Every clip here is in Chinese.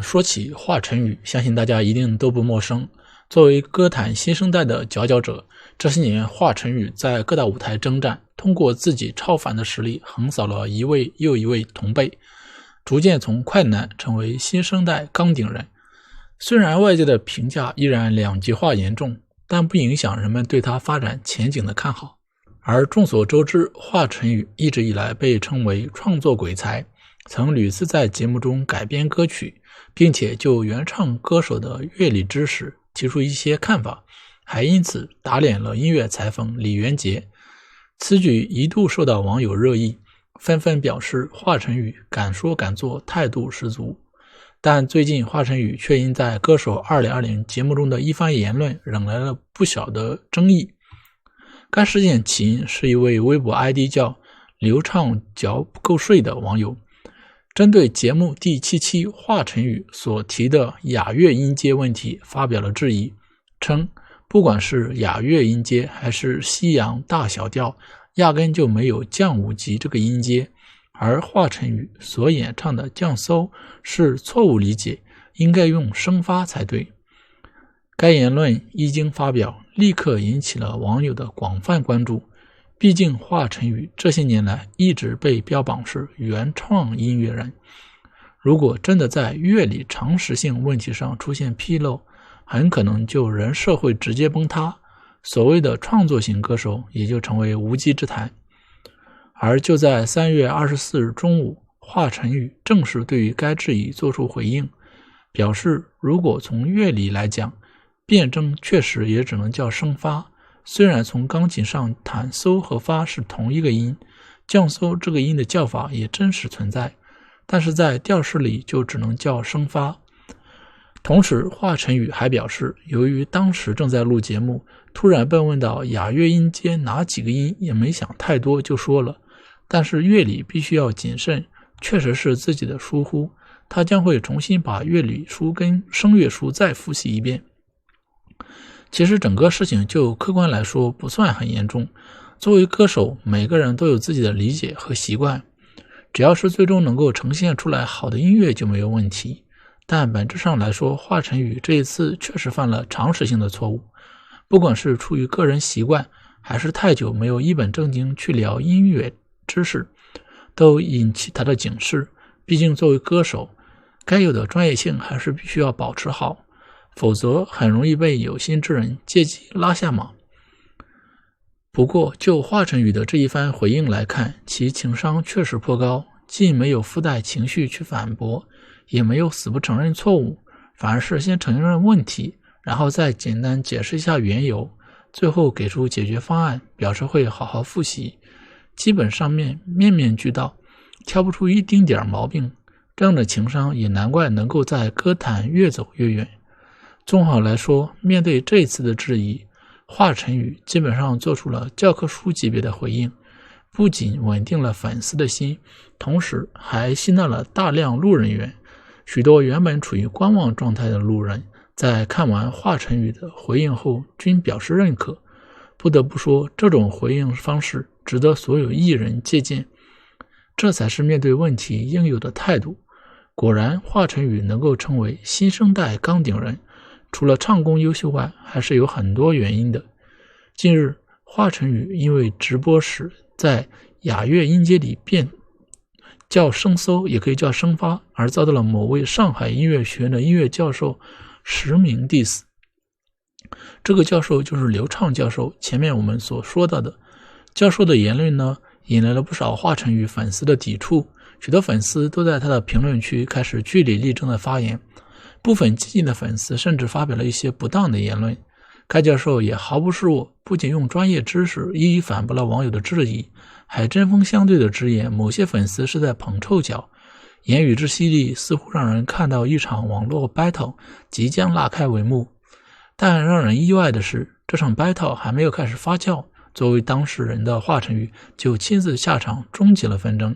说起华晨宇，相信大家一定都不陌生。作为歌坛新生代的佼佼者，这些年华晨宇在各大舞台征战，通过自己超凡的实力横扫了一位又一位同辈，逐渐从快男成为新生代钢顶人。虽然外界的评价依然两极化严重，但不影响人们对他发展前景的看好。而众所周知，华晨宇一直以来被称为创作鬼才，曾屡次在节目中改编歌曲，并且就原唱歌手的乐理知识提出一些看法，还因此打脸了音乐裁缝李元杰。此举一度受到网友热议，纷纷表示华晨宇敢说敢做，态度十足。但最近华晨宇却因在歌手2020节目中的一番言论惹来了不小的争议。该事件起因是一位微博 ID 叫流畅嚼不够税的网友，针对节目第7期华晨宇所提的雅乐音阶问题发表了质疑，称不管是雅乐音阶还是西洋大小调，压根就没有降5级这个音阶，而华晨宇所演唱的降搜是错误理解，应该用升发才对。该言论一经发表，立刻引起了网友的广泛关注。毕竟华晨宇这些年来一直被标榜是原创音乐人，如果真的在乐理常识性问题上出现纰漏，很可能就人设会直接崩塌，所谓的创作型歌手也就成为无稽之谈。而就在3月24日中午，华晨宇正式对于该质疑做出回应，表示如果从乐理来讲，辩证确实也只能叫升发，虽然从钢琴上弹搜和发是同一个音，降搜这个音的叫法也真实存在，但是在调式里就只能叫升发。同时华晨宇还表示，由于当时正在录节目，突然被问到雅乐音阶哪几个音，也没想太多就说了，但是乐理必须要谨慎，确实是自己的疏忽，他将会重新把乐理书跟声乐书再复习一遍。其实整个事情就客观来说不算很严重，作为歌手，每个人都有自己的理解和习惯，只要是最终能够呈现出来好的音乐就没有问题。但本质上来说，华晨宇这一次确实犯了常识性的错误，不管是出于个人习惯，还是太久没有一本正经去聊音乐知识，都引起他的警示。毕竟作为歌手，该有的专业性还是必须要保持好，否则很容易被有心之人借机拉下马。不过就华晨宇的这一番回应来看，其情商确实颇高，既没有附带情绪去反驳，也没有死不承认错误，反而是先承认问题，然后再简单解释一下缘由，最后给出解决方案，表示会好好复习。基本上面面俱到，挑不出一丁点毛病，这样的情商也难怪能够在歌坛越走越远。综合来说，面对这次的质疑，华晨宇基本上做出了教科书级别的回应，不仅稳定了粉丝的心，同时还吸纳了大量路人缘。许多原本处于观望状态的路人，在看完华晨宇的回应后均表示认可。不得不说，这种回应方式值得所有艺人借鉴，这才是面对问题应有的态度。果然华晨宇能够成为新生代钢顶人，除了唱功优秀外，还是有很多原因的。近日华晨宇因为直播时在雅乐音阶里变叫升搜也可以叫升发，而遭到了某位上海音乐学院的音乐教授实名 diss。 这个教授就是刘畅教授，前面我们所说到的。教授的言论呢，引来了不少华晨宇粉丝的抵触，许多粉丝都在他的评论区开始据理力争的发言，部分激进的粉丝甚至发表了一些不当的言论。该教授也毫不示弱，不仅用专业知识一一反驳了网友的质疑，还针锋相对的直言某些粉丝是在捧臭脚，言语之犀利，似乎让人看到一场网络 battle 即将拉开帷幕。但让人意外的是，这场 battle 还没有开始发酵，作为当事人的华晨宇就亲自下场终结了纷争。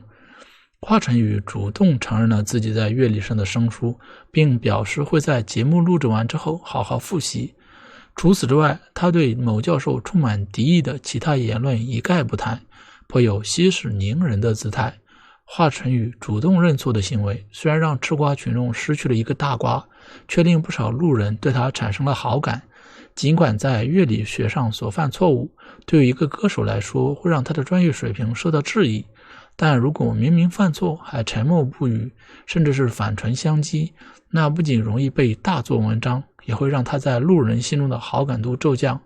华晨宇主动承认了自己在乐理上的生疏，并表示会在节目录制完之后好好复习。除此之外，他对某教授充满敌意的其他言论一概不谈，颇有息事宁人的姿态。华晨宇主动认错的行为，虽然让吃瓜群众失去了一个大瓜，却令不少路人对他产生了好感。尽管在乐理学上所犯错误，对于一个歌手来说会让他的专业水平受到质疑，但如果明明犯错还沉默不语，甚至是反唇相讥，那不仅容易被大做文章，也会让他在路人心中的好感度骤降。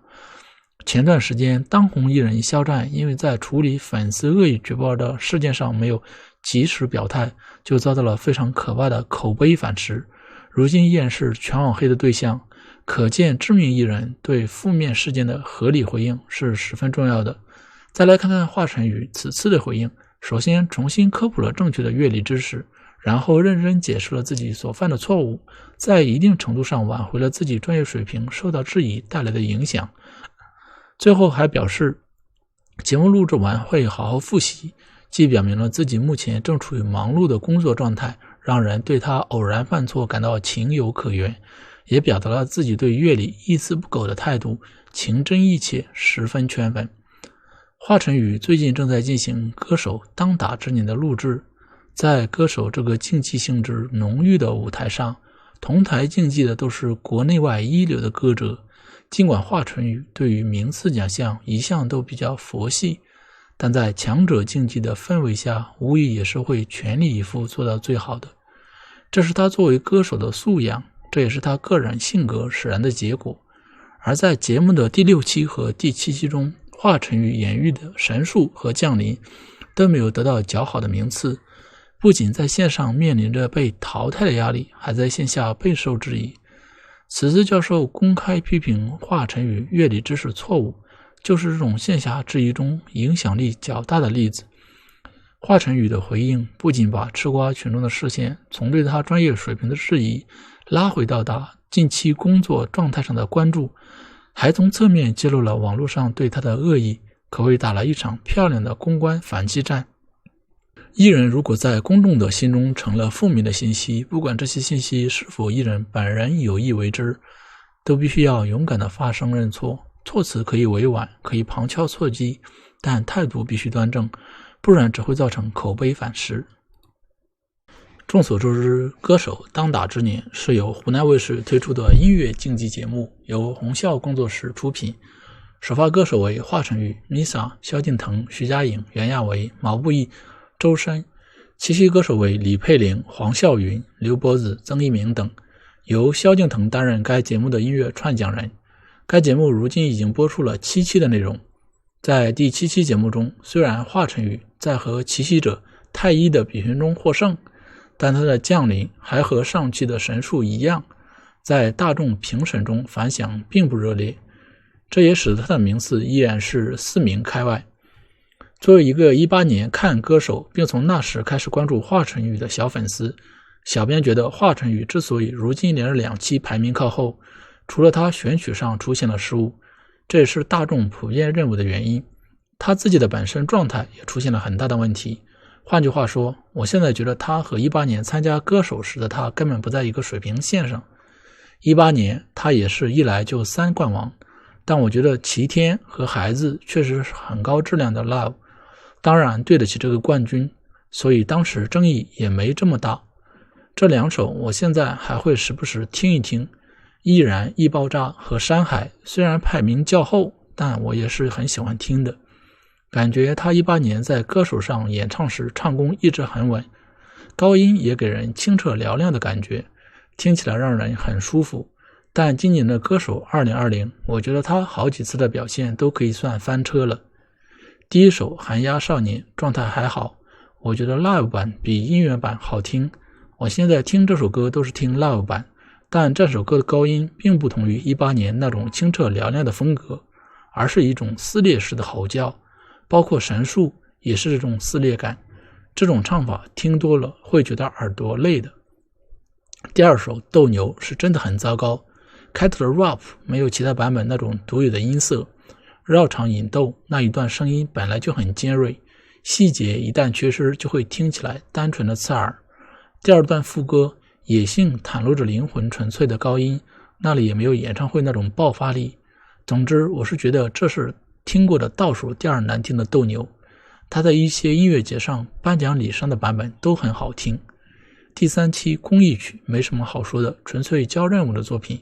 前段时间，当红艺人肖战因为在处理粉丝恶意举报的事件上没有及时表态，就遭到了非常可怕的口碑反噬，如今依然是全网黑的对象。可见知名艺人对负面事件的合理回应是十分重要的。再来看看华晨宇此次的回应，首先重新科普了正确的乐理知识，然后认真解释了自己所犯的错误，在一定程度上挽回了自己专业水平受到质疑带来的影响。最后还表示节目录制完会好好复习，既表明了自己目前正处于忙碌的工作状态，让人对他偶然犯错感到情有可原，也表达了自己对乐理一丝不苟的态度，情真意切，十分圈粉。华晨宇最近正在进行歌手当打之年的录制，在歌手这个竞技性质浓郁的舞台上，同台竞技的都是国内外一流的歌者。尽管华晨宇对于名次奖项一向都比较佛系，但在强者竞技的氛围下，无疑也是会全力以赴做到最好的。这是他作为歌手的素养，这也是他个人性格使然的结果。而在节目的第6期和第7期中，华晨宇演绎的神树和降临都没有得到较好的名次，不仅在线上面临着被淘汰的压力，还在线下备受质疑。此次教授公开批评华晨宇乐理知识错误，就是这种线下质疑中影响力较大的例子。华晨宇的回应不仅把吃瓜群众的视线从对他专业水平的质疑拉回到他近期工作状态上的关注，还从侧面揭露了网络上对他的恶意，可谓打了一场漂亮的公关反击战。艺人如果在公众的心中成了负面的信息，不管这些信息是否艺人本人有意为之，都必须要勇敢地发声认错。措辞可以委婉，可以旁敲侧击，但态度必须端正，不然只会造成口碑反噬。众所周知，歌手当打之年是由湖南卫视推出的音乐竞技节目，由红笑工作室出品。首发歌手为华晨宇、Misa、萧敬腾、徐佳莹、袁娅维、毛不易、周深。七夕歌手为李佩玲、黄孝云、刘柏子、曾一鸣等，由萧敬腾担任该节目的音乐串讲人。该节目如今已经播出了7期的内容。在第7期节目中，虽然华晨宇在和奇袭者太一的比拼中获胜，但他的降临还和上期的神树一样，在大众评审中反响并不热烈，这也使得他的名次依然是4名开外。作为一个18年看歌手并从那时开始关注华晨宇的小粉丝，小编觉得华晨宇之所以如今连着2期排名靠后，除了他选曲上出现了失误，这也是大众普遍认为的原因，他自己的本身状态也出现了很大的问题。换句话说，我现在觉得他和18年参加歌手时的他根本不在一个水平线上。18年他也是一来就3冠王，但我觉得齐天和孩子确实是很高质量的 Love， 当然对得起这个冠军，所以当时争议也没这么大。这2首我现在还会时不时听一听，易燃、易爆炸和山海虽然排名较后，但我也是很喜欢听的。感觉他18年在歌手上演唱时唱功一直很稳，高音也给人清澈嘹亮的感觉，听起来让人很舒服。但今年的歌手2020，我觉得他好几次的表现都可以算翻车了。第一首寒鸦少年状态还好，我觉得 live 版比音源版好听，我现在听这首歌都是听 live 版，但这首歌的高音并不同于18年那种清澈嘹亮的风格，而是一种撕裂式的吼叫，包括神树也是这种撕裂感，这种唱法听多了会觉得耳朵累的。第二首斗牛是真的很糟糕，开头的 rap 没有其他版本那种独有的音色，绕场引逗那一段声音本来就很尖锐，细节一旦缺失就会听起来单纯的刺耳。第二段副歌野性袒露着灵魂纯粹的高音，那里也没有演唱会那种爆发力。总之我是觉得这是听过的倒数第2难听的斗牛，他在一些音乐节上颁奖礼上的版本都很好听。第3期公益曲没什么好说的，纯粹交任务的作品，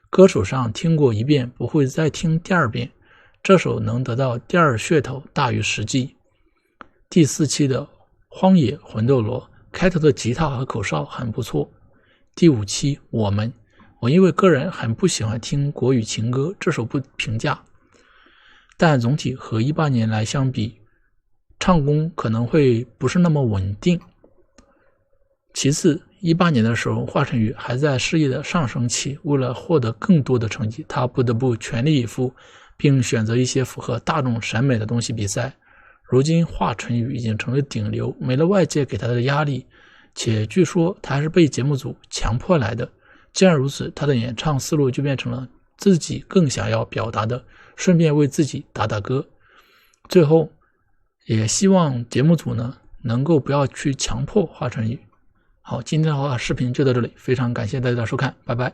歌手上听过一遍不会再听第2遍，这首能得到第2噱头大于实际。第4期的荒野魂斗罗开头的吉他和口哨很不错。第5期我因为个人很不喜欢听国语情歌，这首不评价，但总体和18年来相比，唱功可能会不是那么稳定。其次18年的时候，华晨宇还在事业的上升期，为了获得更多的成绩，他不得不全力以赴，并选择一些符合大众审美的东西比赛。如今华晨宇已经成为顶流，没了外界给他的压力，且据说他还是被节目组强迫来的。既然如此，他的演唱思路就变成了自己更想要表达的，顺便为自己打打歌。最后也希望节目组呢能够不要去强迫华晨宇。好，今天的话视频就到这里，非常感谢大家的收看，拜拜。